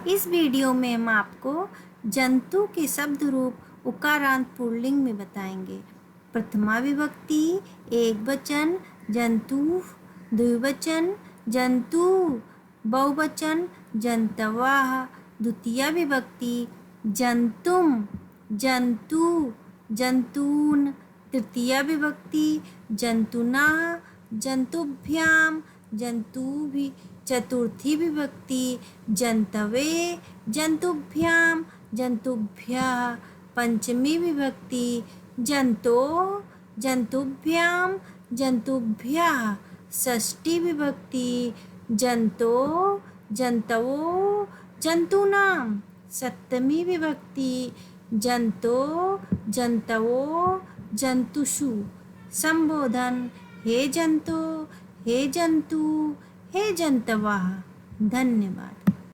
इस वीडियो में हम आपको जंतु के शब्द रूप उकारांत पुल्लिंग में बताएंगे। प्रथमा विभक्ति एक वचन जंतु, द्विवचन जंतु, बहुवचन जंतवः, द्वितीया विभक्ति जंतुम, जंतु, जंतून, तृतीया विभक्ति जंतुना, जंतुभ्याम, जंतुभि, चतुर्थी विभक्ति जंतवे, जंतुभ्याम, जंतुभ्यः, पंचमी विभक्ति जंतो, जंतुभ्याम, जंतुभ्यः, षष्ठी विभक्ति जंतो, जंतवो, जंतूनां, सप्तमी विभक्ति जंतो, जंतवो, जंतुषु। संबोधन हे जंतो, हे जंतु, हे जंतवः। धन्यवाद।